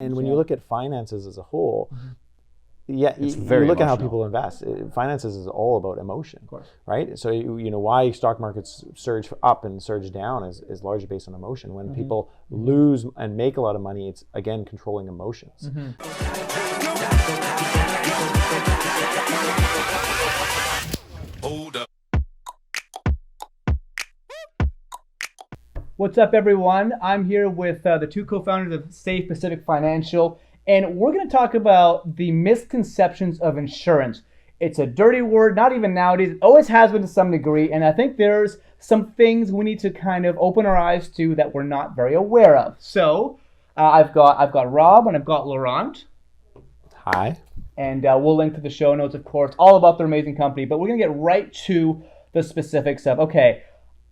And when you look at finances as a whole, It's you very look at how emotional. people invest. Finances is all about emotion, Of course. right? So why stock markets surge up and surge down is largely based on emotion. When people lose and make a lot of money, it's again controlling emotions. Hold up. What's up, everyone? I'm here with the two co-founders of Safe Pacific Financial, and we're going to talk about the misconceptions of insurance. It's a dirty word, not even nowadays. It always has been to some degree, and I think there's some things we need to kind of open our eyes to that we're not very aware of. So I've got Rob and I've got Laurent, Hi. and we'll link to the show notes, of course, all about their amazing company. But we're going to get right to the specifics of, okay,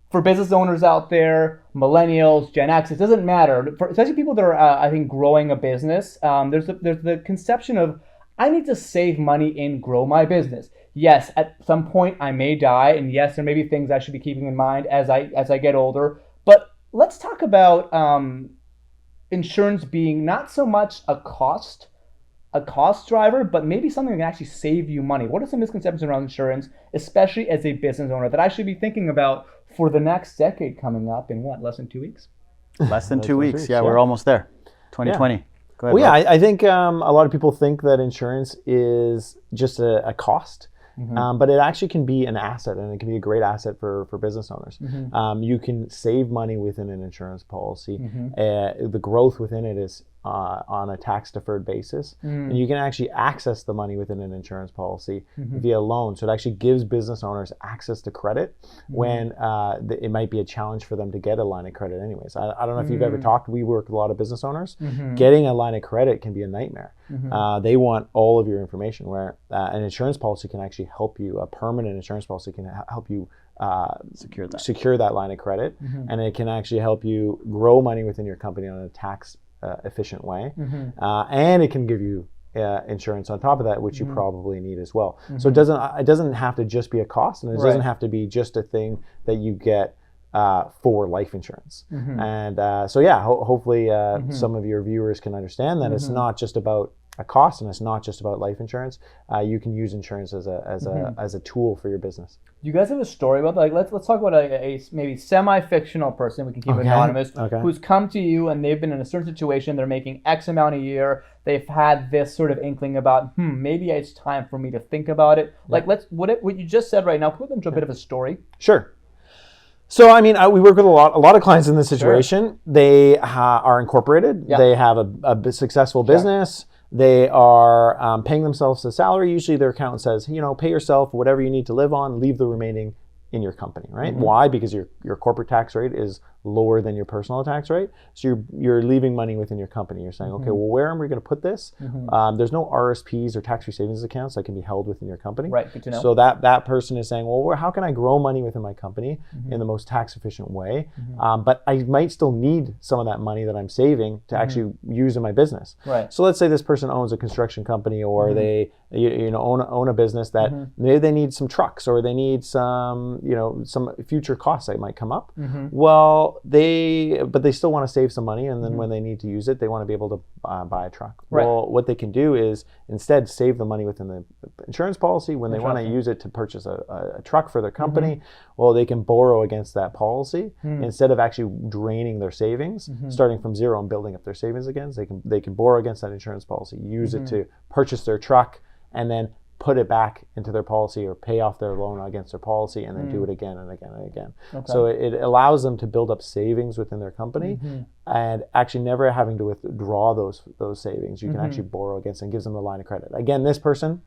for business owners out there, millennials, Gen X, it doesn't matter. Especially people that are, I think, growing a business, there's the conception of, I need to save money and grow my business. Yes, at some point I may die, and yes, there may be things I should be keeping in mind as I get older. But let's talk about insurance being not so much a cost driver, but maybe something that can actually save you money. What are some misconceptions around insurance, especially as a business owner, that I should be thinking about for the next decade coming up in less than 2 weeks? Less than 2 weeks. Yeah, yeah. we're almost there. 2020. Go ahead, Well, yeah, Rob. I think a lot of people think that insurance is just a cost, but it actually can be an asset, and it can be a great asset for business owners. You can save money within an insurance policy. The growth within it is on a tax-deferred basis, and you can actually access the money within an insurance policy via loan. So it actually gives business owners access to credit when it might be a challenge for them to get a line of credit anyways. I don't know if you've ever talked, we work with a lot of business owners. Getting a line of credit can be a nightmare. They want all of your information, where an insurance policy can actually help you. A permanent insurance policy can help you secure that line of credit, and it can actually help you grow money within your company on a tax efficient way, and it can give you insurance on top of that, which you probably need as well. So it doesn't have to just be a cost, and it doesn't have to be just a thing that you get for life insurance. And so yeah, hopefully some of your viewers can understand that it's not just about a cost, and it's not just about life insurance. You can use insurance as a tool for your business. Do you guys have a story about that? Like, let's talk about a maybe semi-fictional person, we can keep it anonymous, who's come to you and they've been in a certain situation, they're making X amount a year, they've had this sort of inkling about, maybe it's time for me to think about it. Like, what you just said right now, put them into a bit of a story. Sure. So, I mean, we work with a lot of clients in this situation. They are incorporated. They have a successful business. They are paying themselves a salary. Usually their accountant says, pay yourself whatever you need to live on, leave the remaining in your company, right? Why? Because your corporate tax rate is lower than your personal tax rate. So you're leaving money within your company. You're saying, okay, well, where am we going to put this? There's no RSPs or tax-free savings accounts that can be held within your company. Right, good to know. So that person is saying, well, how can I grow money within my company in the most tax-efficient way? But I might still need some of that money that I'm saving to actually use in my business. Right. So let's say this person owns a construction company, or they own a business that maybe they need some trucks, or they need some future costs that might come up. Well, but they still want to save some money, and then when they need to use it, they want to be able to buy a truck. Right. Well, what they can do is instead save the money within the insurance policy. When they want to use it to purchase a truck for their company, well, they can borrow against that policy instead of actually draining their savings, starting from zero and building up their savings again. So they can borrow against that insurance policy, use it to purchase their truck, and then put it back into their policy, or pay off their loan against their policy, and then do it again and again and again. Okay. So it allows them to build up savings within their company, and actually never having to withdraw those savings. You can actually borrow against, and gives them a line of credit. Again, this person,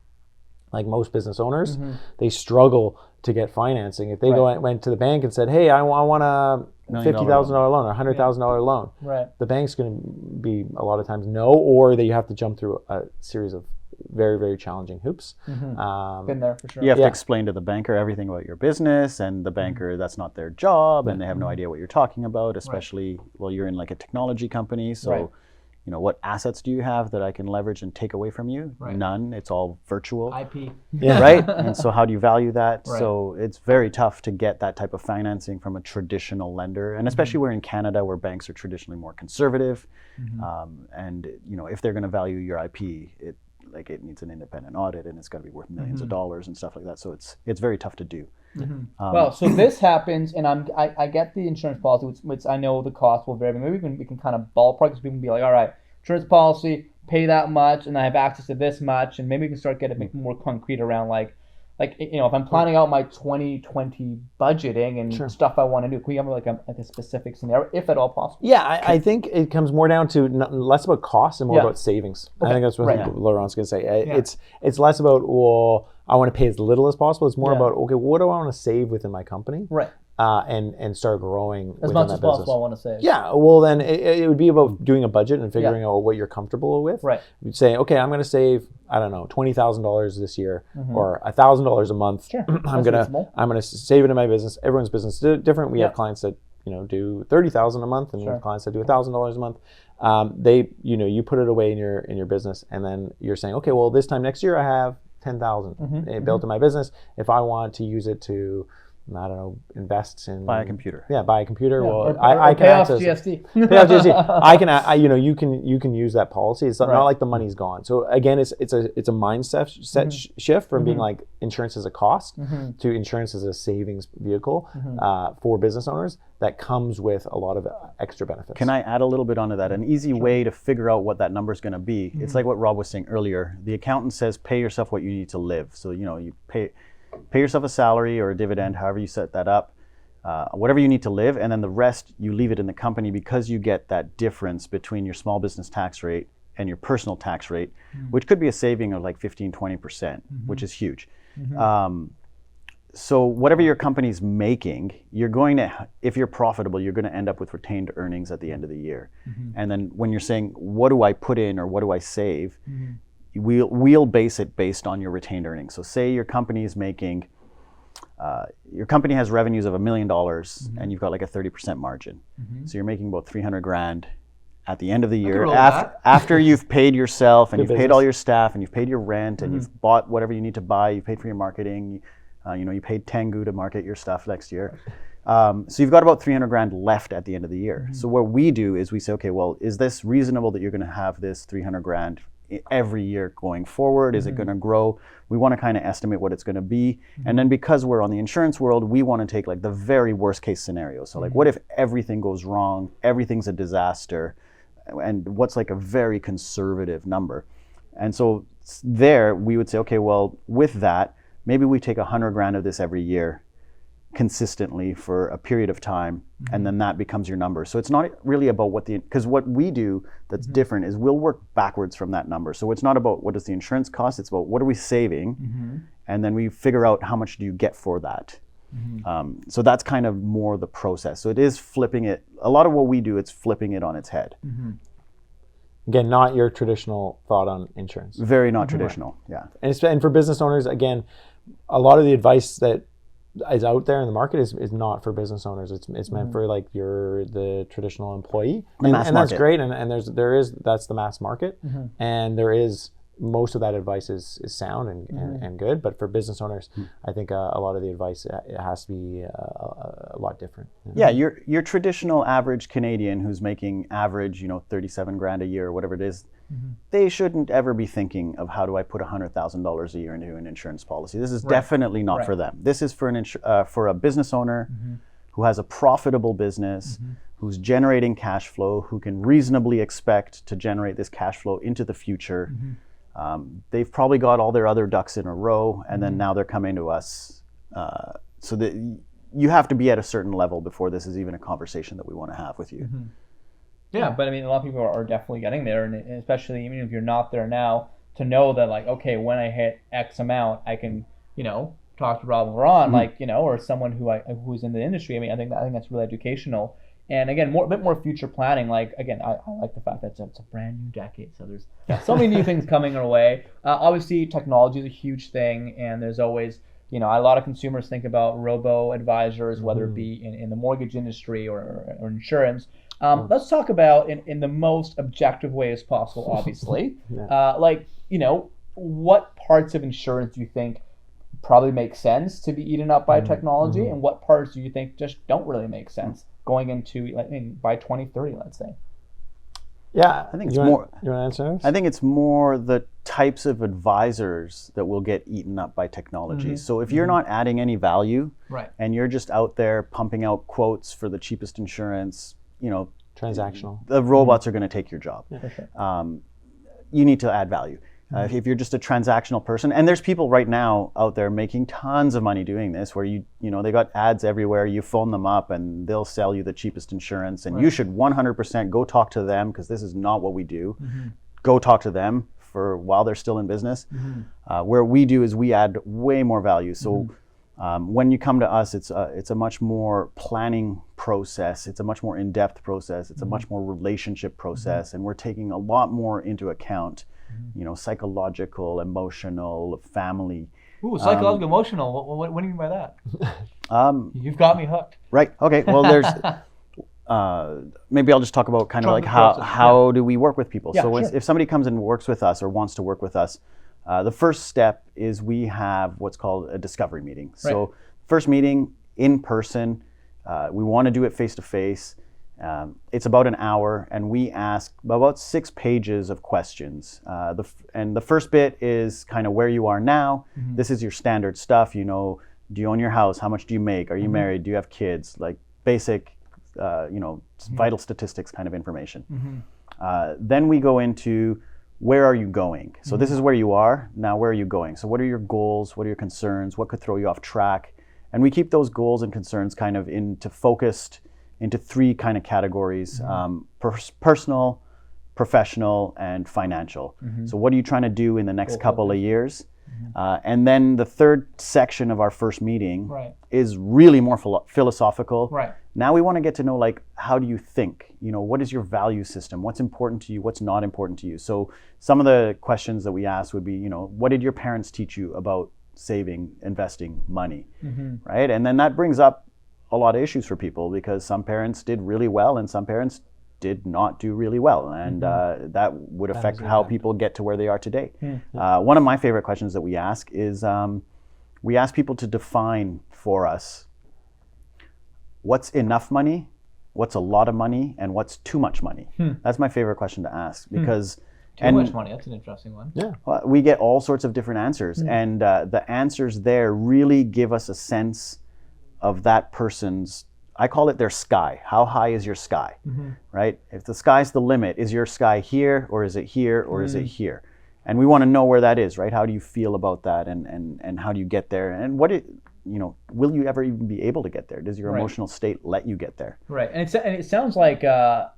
like most business owners, they struggle to get financing. If they went to the bank and said, hey, I want a $50,000 loan or $100,000 loan, the bank's going to be a lot of times no, or that you have to jump through a series of very, very challenging hoops. Been there for sure. You have to explain to the banker everything about your business, and the banker, that's not their job, and they have no idea what you're talking about, especially, well, you're in like a technology company, so what assets do you have that I can leverage and take away from you? Right. None. It's all virtual. IP. Yeah. Right? And so how do you value that? Right. So it's very tough to get that type of financing from a traditional lender. And especially we're in Canada where banks are traditionally more conservative. And if they're going to value your IP, it needs an independent audit and it's got to be worth millions of dollars and stuff like that. So it's very tough to do. Well, so this happens, and I get the insurance policy, which I know the cost will vary. Maybe we can kind of ballpark, because people can be like, all right, insurance policy, pay that much, and I have access to this much, and maybe we can start getting a bit more concrete around like if I'm planning out my 2020 budgeting and stuff I want to do, can we have like a specific scenario, if at all possible? Yeah, I think it comes more down to less about cost and more about savings. Okay. I think that's what Right. Laurent's going to say. It's less about, well, I want to pay as little as possible. It's more about, okay, what do I want to save within my company? Right. And start growing As within much that as business. possible, I want to say. Yeah, well then it would be about doing a budget and figuring out what you're comfortable with. Right. You'd say, okay, I'm going to save, I don't know, $20,000 this year or $1,000 a month. Sure. I'm gonna save it in my business. Everyone's business is different. We have clients that do $30,000 a month, and we have clients that do $1,000 a month. You put it away in your business, and then you're saying, okay, well this time next year I have 10,000 built in my business. If I want to use it to, I don't know, invest in, Buy a computer. Yeah, buy a computer. Well, or I can pay off access GST. Pay off GST. You can use that policy. It's not like the money's gone. So again, it's a mindset shift from being like insurance as a cost to insurance as a savings vehicle for business owners that comes with a lot of extra benefits. Can I add a little bit onto that? An easy way to figure out what that number is going to be. It's like what Rob was saying earlier. The accountant says pay yourself what you need to live. So you pay yourself a salary or a dividend, however you set that up, whatever you need to live, and then the rest you leave it in the company, because you get that difference between your small business tax rate and your personal tax rate, which could be a saving of like 15-20%, which is huge. So whatever your company's making, you're going to, if you're profitable, you're going to end up with retained earnings at the end of the year. And then when you're saying, what do I put in or what do I save? We'll base it based on your retained earnings. So say your company is making, your company has revenues of $1 million and you've got like a 30% margin. So you're making about $300,000 at the end of the year after you've paid yourself and you've paid all your staff and you've paid your rent and you've bought whatever you need to buy, you've paid for your marketing, you paid Tengu to market your stuff next year. So you've got about $300,000 left at the end of the year. So what we do is we say, okay, well, is this reasonable that you're going to have this $300,000 every year going forward? Is it going to grow? We want to kind of estimate what it's going to be. And then because we're on the insurance world, we want to take like the very worst case scenario. So like, what if everything goes wrong? Everything's a disaster. And what's like a very conservative number? And so there we would say, okay, well, with that, maybe we take $100,000 of this every year consistently for a period of time, and then that becomes your number. So it's not really about because what we do that's different is we'll work backwards from that number. So it's not about what does the insurance cost, it's about what are we saving, and then we figure out how much do you get for that. So that's kind of more the process. So it is flipping it, a lot of what we do, it's flipping it on its head. Again, not your traditional thought on insurance. Very not traditional, yeah. And for business owners, again, a lot of the advice that is out there in the market is not for business owners. It's meant for like the traditional employee, and that's great. And that's the mass market, and there is most of that advice is sound and good. But for business owners, I think a lot of the advice it has to be a lot different. Yeah, your traditional average Canadian who's making average, $37,000 a year or whatever it is. They shouldn't ever be thinking of how do I put $100,000 a year into an insurance policy. This is definitely not for them. This is for a business owner who has a profitable business, who's generating cash flow, who can reasonably expect to generate this cash flow into the future. They've probably got all their other ducks in a row, and then now they're coming to us. So that you have to be at a certain level before this is even a conversation that we want to have with you. Yeah, but I mean, a lot of people are definitely getting there, and especially even if you're not there now, to know that like, okay, when I hit X amount, I can, talk to Rob and Laurent, or someone who's in the industry. I mean, I think that's really educational, and again, a bit more future planning. Like again, I like the fact that it's a brand new decade, so there's so many new things coming our way. Obviously, technology is a huge thing, and there's always a lot of consumers think about robo advisors, whether it be in the mortgage industry or insurance. Let's talk about in the most objective way as possible, obviously. What parts of insurance do you think probably make sense to be eaten up by technology, and what parts do you think just don't really make sense going into by 2030, let's say? Yeah, I think you it's more. You want to answer this? I think it's more the types of advisors that will get eaten up by technology. So if you're not adding any value, Right. and you're just out there pumping out quotes for the cheapest insurance, Transactional. the robots are going to take your job. For sure. You need to add value. If you're just a transactional person, and there's people right now out there making tons of money doing this, where they got ads everywhere. You phone them up, and they'll sell you the cheapest insurance, and you should 100% go talk to them, because this is not what we do. Go talk to them while they're still in business. Where we do is we add way more value. So when you come to us, it's a much more planning process. It's a much more in-depth process. It's a much more relationship process, and we're taking a lot more into account. Psychological, emotional, family. Ooh, psychological, emotional. What do you mean by that? You've got me hooked. Right. Okay. Well, there's. Maybe I'll just talk about kind of like how do we work with people. Yeah, so sure. if somebody comes and works with us or wants to work with us, the first step is we have what's called a discovery meeting. So first meeting in person. We want to do it face to face. It's about an hour, and we ask about 6 pages of questions. The first bit is kind of where you are now. This is your standard stuff. Do you own your house? How much do you make? Are you married? Do you have kids? Like basic, vital statistics kind of information. Then we go into where are you going? So this is where you are. Now where are you going? So what are your goals? What are your concerns? What could throw you off track? And we keep those goals and concerns kind of focused into 3 kind of categories, personal, professional, and financial. So what are you trying to do in the next couple of years? And then the third section of our first meeting is really more philosophical. Right. Now we want to get to know, how do you think? What is your value system? What's important to you? What's not important to you? So some of the questions that we ask would be, what did your parents teach you about saving, investing money? Right? And then that brings up a lot of issues for people, because some parents did really well and some parents did not do really well, and that would affect how people get to where they are today. One of my favorite questions that we ask is we ask people to define for us what's enough money, what's a lot of money, and what's too much money. That's my favorite question to ask, because Too much money, that's an interesting one. Yeah. we get all sorts of different answers, and the answers there really give us a sense of that person's, I call it their sky. How high is your sky, right? If the sky's the limit, is your sky here, or is it here, or is it here? And we want to know where that is, right? How do you feel about that, and how do you get there? And will you ever even be able to get there? Does your emotional state let you get there? Right, and it sounds like you're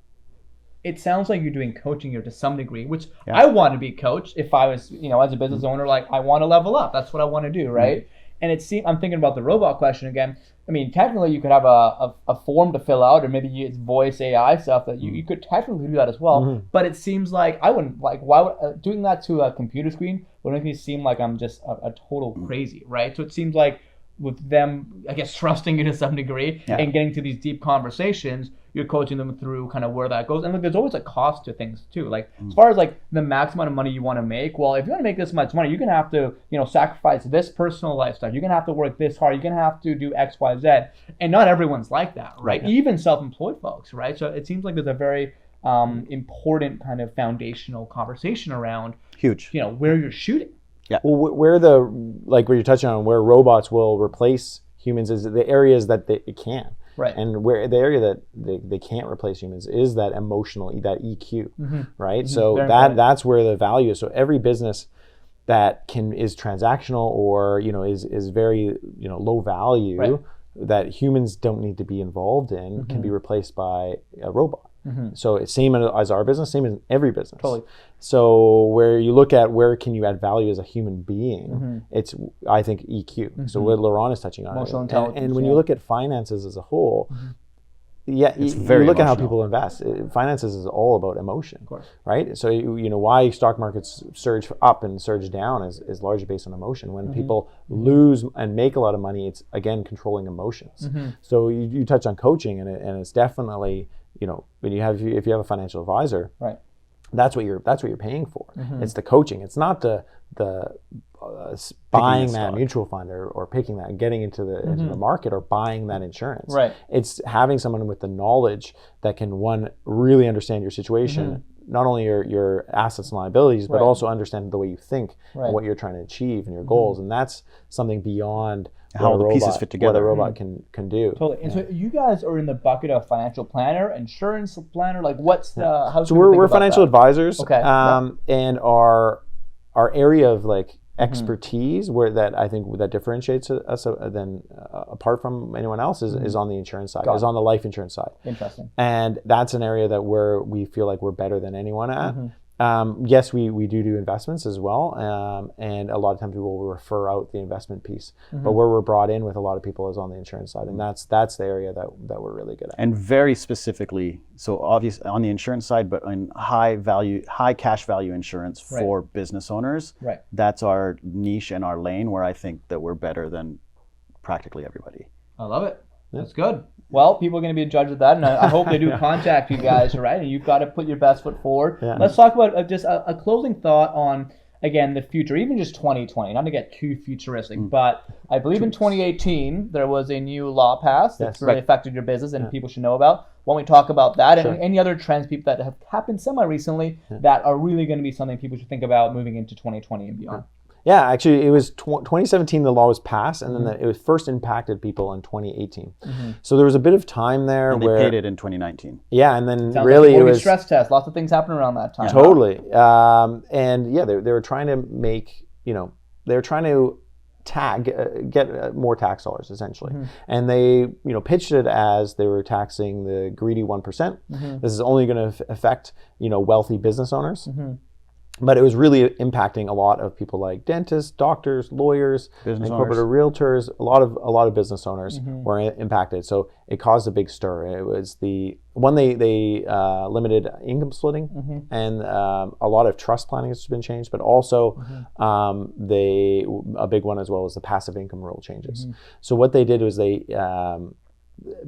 doing coaching here to some degree, which I want to be coached if I was, as a business owner, I want to level up. That's what I want to do, right? And I'm thinking about the robot question again. I mean, technically you could have a form to fill out, or maybe it's voice AI stuff that you could technically do that as well. But it seems like I wouldn't why would doing that to a computer screen would make me seem like I'm just a total crazy, right? So it seems like with them, I guess, trusting you to some degree and getting to these deep conversations, you're coaching them through kind of where that goes. And there's always a cost to things too. As far as the max amount of money you want to make, well, if you want to make this much money, you're going to have to, sacrifice this personal lifestyle. You're going to have to work this hard. You're going to have to do X, Y, Z. And not everyone's like that, right? Even self-employed folks, right? So it seems like there's a very important kind of foundational conversation around where you're shooting. Yeah. Well, where what you're touching on, where robots will replace humans, is the areas that it can. Right. And where the area that they can't replace humans is that emotional, that EQ, right? So that's where the value is. So every business that is transactional or is very low value, that humans don't need to be involved in, can be replaced by a robot. So it's same as our business, same as every business. Totally. So where you look at where can you add value as a human being, it's, I think, EQ. So what Laurent is touching on. Emotional intelligence. And when you look at finances as a whole, you look at how people invest. Finances is all about emotion, of course, right? So why stock markets surge up and surge down is largely based on emotion. When people lose and make a lot of money, it's again controlling emotions. So you touch on coaching, and it's definitely when if you have a financial advisor, Right. that's what you're paying for. It's the coaching. It's not the buying that stock. mutual fund or picking that and getting into the market or buying that insurance. Right. It's having someone with the knowledge that can, one, really understand your situation, not only your assets and liabilities, but Right. also understand the way you think Right. and what you're trying to achieve and your goals. And that's something beyond How what the pieces fit together. What a robot can do. Totally. And so you guys are in the bucket of financial planner, insurance planner. Like, what's the? How So we're financial advisors, Okay. and our area of like expertise, where that I think that differentiates us apart from anyone else is on the insurance side, is on the life insurance side. Interesting. And that's an area that we feel like we're better than anyone at. Yes, we do investments as well, and a lot of times we will refer out the investment piece. But where we're brought in with a lot of people is on the insurance side, and that's the area that we're really good at. And very specifically, so obviously on the insurance side, but in high cash value insurance for business owners, Right. that's our niche and our lane where I think that we're better than practically everybody. I love it. That's good. Well, people are going to be a judge of that, and I hope they do contact you guys, right? And you've got to put your best foot forward. Yeah. Let's talk about just a closing thought on, again, the future, even just 2020, not to get too futuristic, but I believe in 2018, there was a new law passed that's really affected your business and people should know about. Why don't we talk about that and any other trends that have happened semi-recently that are really going to be something people should think about moving into 2020 and beyond? Yeah, actually, it was 2017 the law was passed, and then it was first impacted people in 2018. So there was a bit of time there And where they paid it in 2019. Yeah, and then Sounds really like a it mortgage was stress test. Lots of things happened around that time. totally. And yeah, they were trying to make they were trying to get more tax dollars essentially, and they pitched it as they were taxing the greedy 1%. This is only going to affect wealthy business owners. But it was really impacting a lot of people like dentists, doctors, lawyers, Business and corporate realtors. A lot of business owners were impacted. So it caused a big stir. It was the one they limited income splitting, and a lot of trust planning has been changed. But also a big one as well as the passive income rule changes. So what they did was they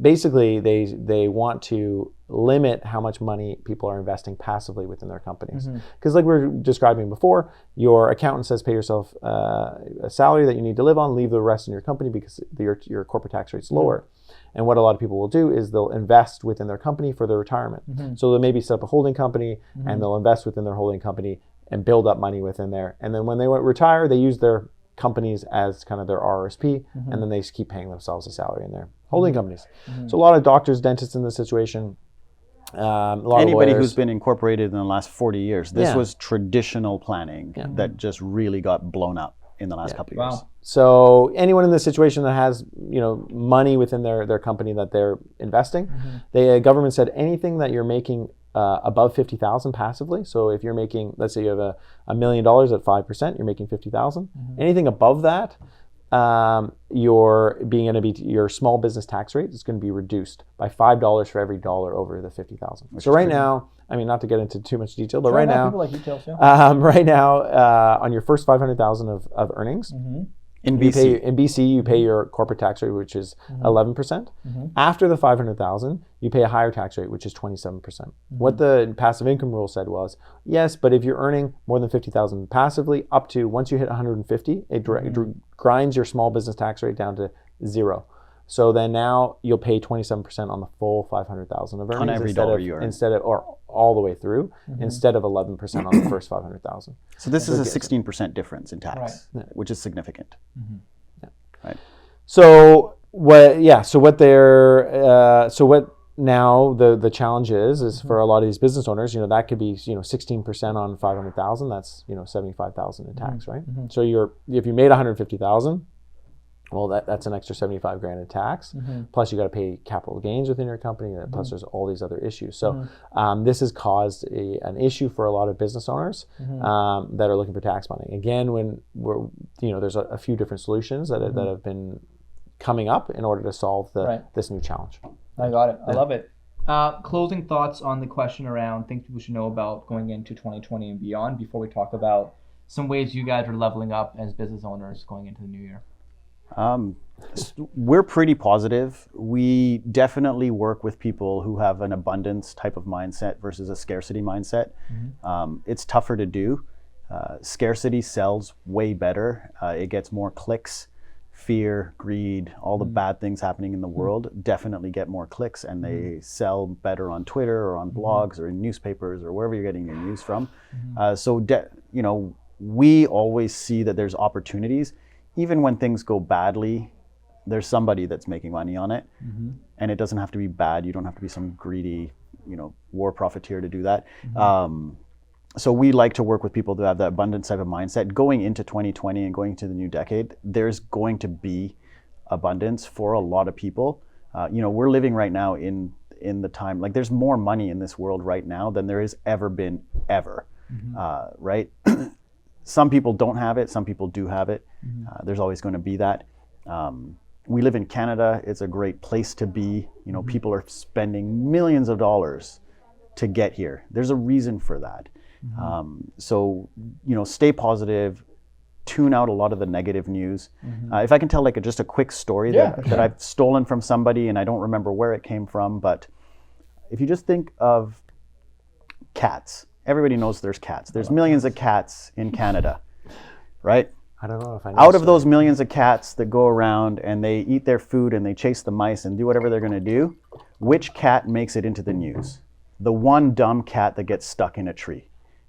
basically they want to limit how much money people are investing passively within their companies, because like we were describing before, your accountant says pay yourself a salary that you need to live on, leave the rest in your company because your corporate tax rate's lower. And what a lot of people will do is they'll invest within their company for their retirement. So they'll maybe set up a holding company and they'll invest within their holding company and build up money within there, and then when they retire, they use their companies as kind of their RRSP, and then they just keep paying themselves a salary in their holding companies. So a lot of doctors, dentists in this situation. A lot Anybody of lawyers. who's been incorporated in the last 40 years, this was traditional planning that just really got blown up in the last couple of years. Wow. So anyone in this situation that has money within their company that they're investing, the government said anything that you're making above 50,000 passively. So if you're making, let's say you have $1 million at 5%, you're making 50,000. Anything above that, your small business tax rate is going to be reduced by $5 for every dollar over the 50,000. So right now, I mean, not to get into too much detail, but right now, people like details, yeah. right now, on your first 500,000 of earnings. In BC. In BC, you pay your corporate tax rate, which is 11%. After the 500,000, you pay a higher tax rate, which is 27%. What the passive income rule said was, yes, but if you're earning more than 50,000 passively, up to once you hit 150, it grinds your small business tax rate down to 0. So then now you'll pay 27% on the full 500,000 of earnings On every dollar you earn. or all the way through, instead of 11% on the first 500,000. So this is a 16% difference in tax, which is significant. Right. So what now the challenge is for a lot of these business owners, that could be 16% on 500,000, that's 75,000 in tax, right? So if you made 150,000, well, that's an extra 75 grand in tax. Plus you got to pay capital gains within your company. Plus there's all these other issues. So this has caused an issue for a lot of business owners that are looking for tax planning. Again, when there's a few different solutions that have been coming up in order to solve this new challenge. I got it. I love it. Closing thoughts on the question around things people should know about going into 2020 and beyond before we talk about some ways you guys are leveling up as business owners going into the new year. We're pretty positive. We definitely work with people who have an abundance type of mindset versus a scarcity mindset. It's tougher to do. Scarcity sells way better. It gets more clicks. Fear, greed, all the bad things happening in the world definitely get more clicks, and they sell better on Twitter or on blogs or in newspapers or wherever you're getting your news from. We always see that there's opportunities. Even when things go badly, there's somebody that's making money on it, and it doesn't have to be bad. You don't have to be some greedy, war profiteer to do that. So we like to work with people that have that abundance type of mindset. Going into 2020 and going into the new decade, there's going to be abundance for a lot of people. We're living right now in the time, like there's more money in this world right now than there has ever been ever, right? Some people don't have it, some people do have it. There's always going to be that. We live in Canada. It's a great place to be. People are spending millions of dollars to get here. There's a reason for that. Stay positive, tune out a lot of the negative news. If I can tell just a quick story that I've stolen from somebody and I don't remember where it came from, but if you just think of cats, everybody knows there's cats. There's millions of cats in Canada, right? I don't know if I know. Out of those millions of cats that go around and they eat their food and they chase the mice and do whatever they're going to do, which cat makes it into the news? The one dumb cat that gets stuck in a tree,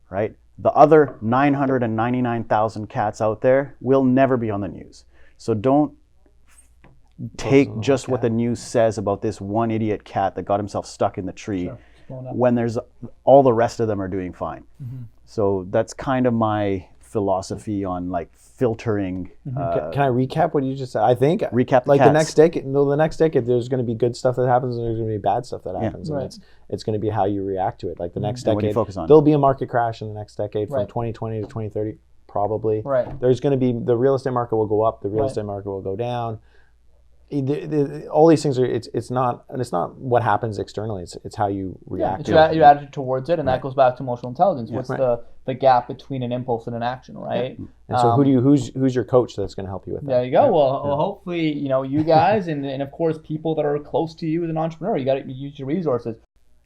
right? The other 999,000 cats out there will never be on the news. So don't take just what the news says about this one idiot cat that got himself stuck in the tree when there's all the rest of them are doing fine. So that's kind of my philosophy on filtering. Can I recap what you just said? I think recap the next decade. No, the next decade, there's going to be good stuff that happens, and there's going to be bad stuff that happens, and it's going to be how you react to it. Like the next decade, focus on? There'll be a market crash in the next decade from 2020 to 2030, probably. Right. There's going to be the real estate market will go up, the real estate market will go down. All these things are. It's not what happens externally. It's how you react. It's your attitude towards it, and that goes back to emotional intelligence. What's the gap between an impulse and an action, right? And so who's your coach that's going to help you with that? There you go. Well, hopefully, you guys and of course people that are close to you as an entrepreneur. You got to use your resources.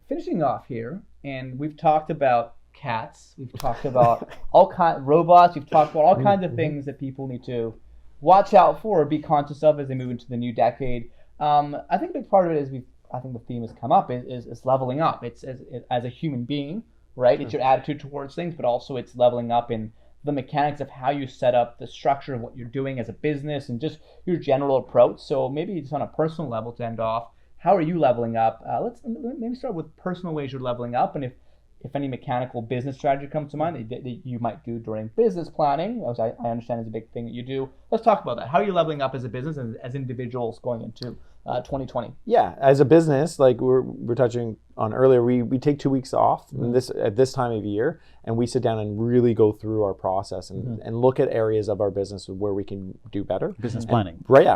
Finishing off here, and we've talked about cats. We've talked about robots. We've talked about all kinds of things that people need to watch out for or be conscious of as they move into the new decade. I think a big part of it is I think the theme has come up is leveling up. It's as a human being, right? It's your attitude towards things, but also it's leveling up in the mechanics of how you set up the structure of what you're doing as a business and just your general approach. So maybe just on a personal level to end off, how are you leveling up? Let's maybe start with personal ways you're leveling up, and if any mechanical business strategy comes to mind that you might do during business planning, which I understand is a big thing that you do. Let's talk about that. How are you leveling up as a business and as individuals going into 2020? Yeah, as a business, like we're touching on earlier, we take 2 weeks off at this time of year, and we sit down and really go through our process and look at areas of our business where we can do better. Business planning. Write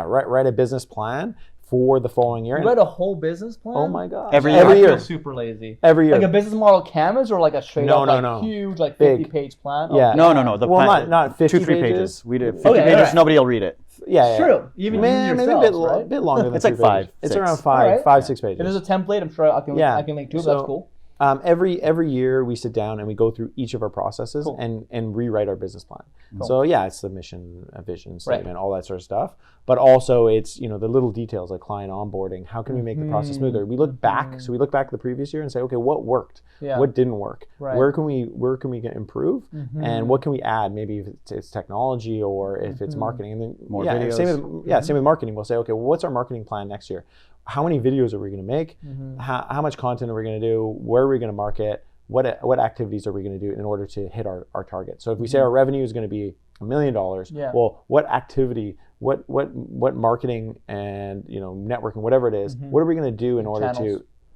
a business plan for the following year. You write a whole business plan? Oh my God. Every I year. feel super lazy. Every year. Like a business model canvas or like a straight up huge 50-page plan? Yeah. No. The plan, not 50 2-3 pages. We did 50 Okay, pages. right. Nobody will read it. Yeah. True. Even maybe a bit longer than It's like 5, It's 6. around All right. 6 pages. If there's a template, I'm sure I can link to it. That's cool. Every year we sit down and we go through each of our processes and rewrite our business plan. Cool. So it's the mission, vision statement, all that sort of stuff. But also it's the little details like client onboarding. How can we make the process smoother? We look back. So we look back at the previous year and say, okay, what worked? Yeah. What didn't work? Right. Where can we improve? And what can we add? Maybe if it's technology or if it's marketing. And then more videos. Same with marketing. We'll say, okay, well, what's our marketing plan next year? How many videos are we going to make? How much content are we going to do? Where are we going to market? What activities are we going to do in order to hit our target? So if we say our revenue is going to be $1 million, well, what activity, what marketing and networking, whatever it is, what are we going to do in order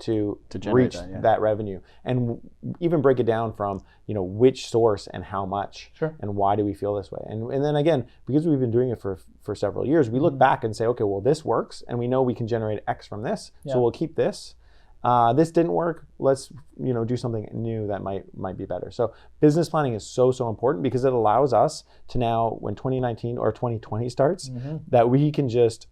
to reach that revenue, and even break it down from which source and how much, and why do we feel this way, and then again, because we've been doing it for several years, we look back and say, okay, well, this works and we know we can generate X from this, so we'll keep this, this didn't work. Let's do something new that might be better. So business planning is so important because it allows us to now, when 2019 or 2020 starts, that we can just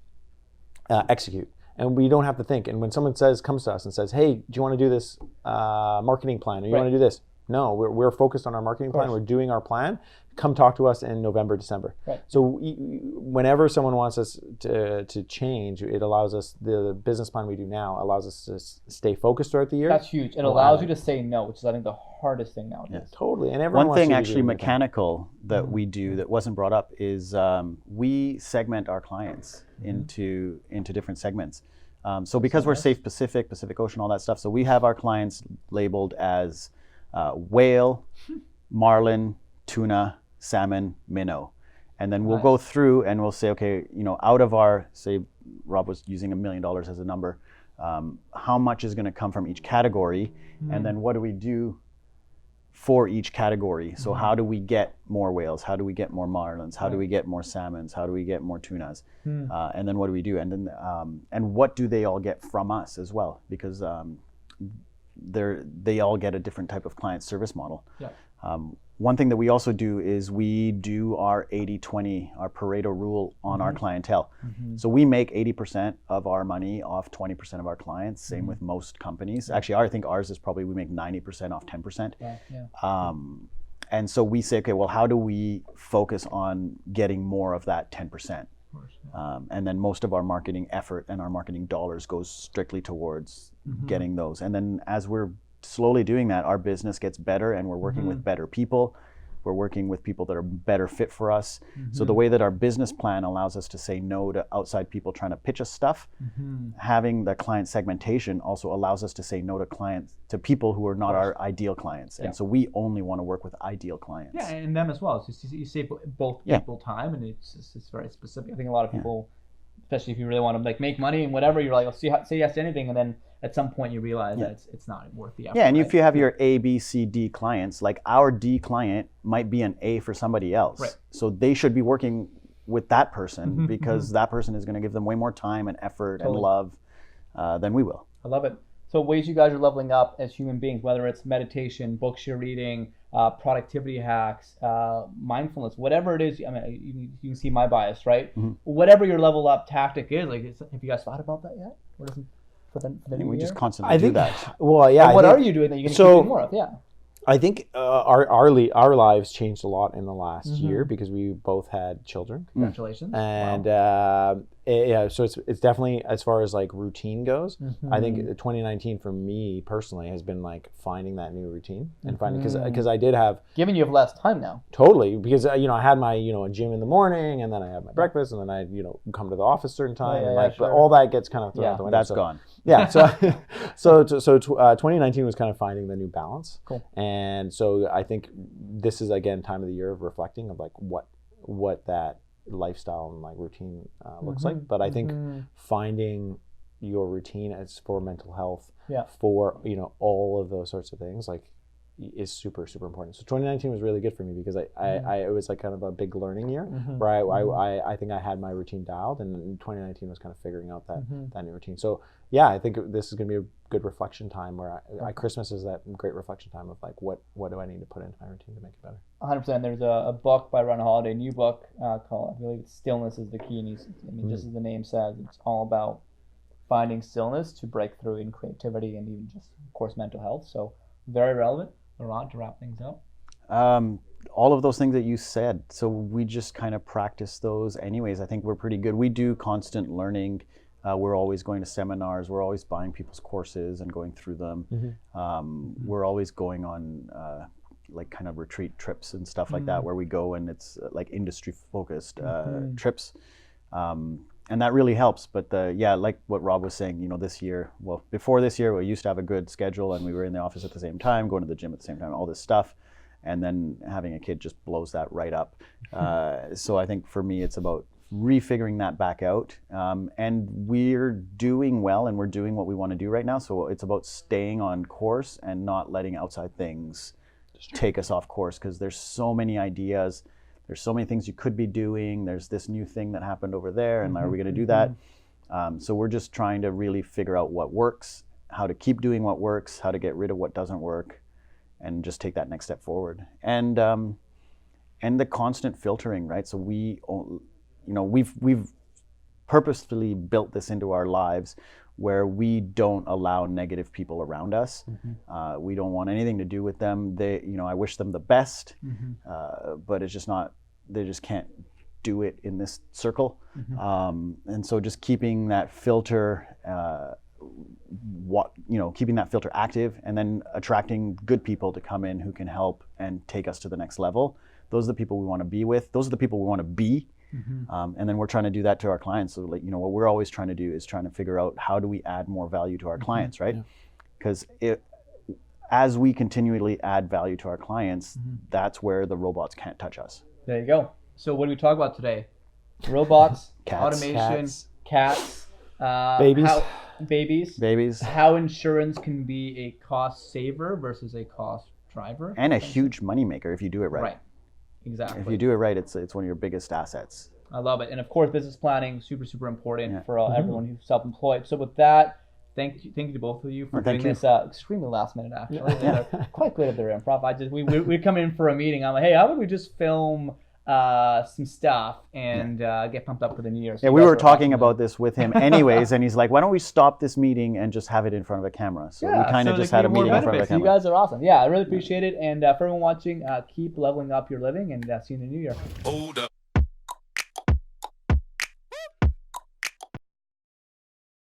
execute. And we don't have to think. And when someone comes to us and says, "Hey, do you want to do this marketing plan? Or you want to do this?" No, we're focused on our marketing plan. We're doing our plan. Come talk to us in November, December. Right. So whenever someone wants us to change, it allows us, the business plan we do now allows us to stay focused throughout the year. That's huge. It allows you to say no, which is I think the hardest thing nowadays. Yeah, totally. And everyone one wants thing to actually mechanical that we do that wasn't brought up is we segment our clients into different segments. So because we're Safe Pacific, Pacific Ocean, all that stuff, so we have our clients labeled as whale, marlin, tuna, salmon, minnow. And then we'll go through and we'll say, okay, out of our, say Rob was using $1 million as a number, how much is going to come from each category? And then what do we do for each category? So how do we get more whales? How do we get more marlins? How do we get more salmons? How do we get more tunas? And then what do we do? And then and what do they all get from us as well? Because they all get a different type of client service model. Yeah. One thing that we also do is we do our 80-20, our Pareto rule on our clientele. So we make 80% of our money off 20% of our clients. Same with most companies. Actually, I think ours is probably we make 90% off 10%. And so we say, okay, well, how do we focus on getting more of that 10%? And then most of our marketing effort and our marketing dollars goes strictly towards getting those. And then as we're slowly doing that, our business gets better and we're working with better people. We're working with people that are better fit for us. So the way that our business plan allows us to say no to outside people trying to pitch us stuff, having the client segmentation also allows us to say no to people who are not our ideal clients. And so we only want to work with ideal clients. Yeah, and them as well. So you save both people time, and it's very specific. I think a lot of people, especially if you really want to make money and whatever, you're like, say yes to anything, and then at some point you realize that it's not worth the effort. Yeah, and if you have your A, B, C, D clients, like our D client might be an A for somebody else. Right. So they should be working with that person because that person is going to give them way more time and effort and love than we will. I love it. So ways you guys are leveling up as human beings, whether it's meditation, books you're reading, productivity hacks, mindfulness, whatever it is. I mean, you can see my bias, right? Whatever your level up tactic is, have you guys thought about that yet? What is it for the new we year? just constantly do that. Well, yeah. And what are you doing that you're going to keep doing more of? Yeah. I think our lives changed a lot in the last year because we both had children. Congratulations. And so it's definitely, as far as like routine goes, I think 2019 for me personally has been like finding that new routine and finding, because I did have, given you have less time now. Totally, because I had my gym in the morning, and then I had my breakfast, and then I come to the office a certain time, but all that gets kind of thrown out the window. That's gone. Yeah, so 2019 was kind of finding the new balance. Cool. And so I think this is again time of the year of reflecting of like what that lifestyle and like routine looks like. But I think finding your routine as for mental health, for all of those sorts of things, like, is super, super important. So 2019 was really good for me because it was like kind of a big learning year where I think I had my routine dialed, and 2019 was kind of figuring out that new routine. So yeah, I think this is going to be a good reflection time where Christmas is that great reflection time of like, what do I need to put into my routine to make it better? 100%. There's a book by Ron Holiday, new book called, I believe it's Stillness is the Key. And just as the name says, it's all about finding stillness to break through in creativity and even just, of course, mental health. So very relevant. Laurent, to wrap things up. All of those things that you said. So we just kind of practice those anyways. I think we're pretty good. We do constant learning. We're always going to seminars. We're always buying people's courses and going through them. We're always going on like kind of retreat trips and stuff like that, where we go and it's like industry focused trips. And that really helps. But like what Rob was saying, this year, well, before this year, we used to have a good schedule and we were in the office at the same time, going to the gym at the same time, all this stuff. And then having a kid just blows that right up. So I think for me, it's about refiguring that back out. And we're doing well and we're doing what we want to do right now. So it's about staying on course and not letting outside things take us off course, because there's so many ideas. There's so many things you could be doing. There's this new thing that happened over there, and are we going to do that? So we're just trying to really figure out what works, how to keep doing what works, how to get rid of what doesn't work, and just take that next step forward. And the constant filtering, right? So we've purposefully built this into our lives where we don't allow negative people around us. We don't want anything to do with them. I wish them the best, but it's just not, they just can't do it in this circle. And so just keeping that filter, keeping that filter active, and then attracting good people to come in who can help and take us to the next level. Those are the people we want to be with. Those are the people we want to be. And then we're trying to do that to our clients. So what we're always trying to do is trying to figure out how do we add more value to our clients, right? Because as we continually add value to our clients, that's where the robots can't touch us. There you go. So what do we talk about today? Robots, Cats. automation, cats, Babies. babies, how insurance can be a cost saver versus a cost driver. And a huge moneymaker if you do it right. Right. Exactly. If you do it right, it's one of your biggest assets. I love it. And of course, business planning, super, super important for everyone who's self-employed. So with that, thank you to both of you for doing this extremely last minute, actually. They're quite good at their improv. We come in for a meeting. I'm like, hey, how would we just film some stuff and get pumped up for the new year? So we were talking about this with him anyways, and he's like, why don't we stop this meeting and just have it in front of a camera? So we kind of just had a meeting in front of a camera. You guys are awesome. Yeah, I really appreciate it. And for everyone watching, keep leveling up your living, and see you in the new year. Hold up.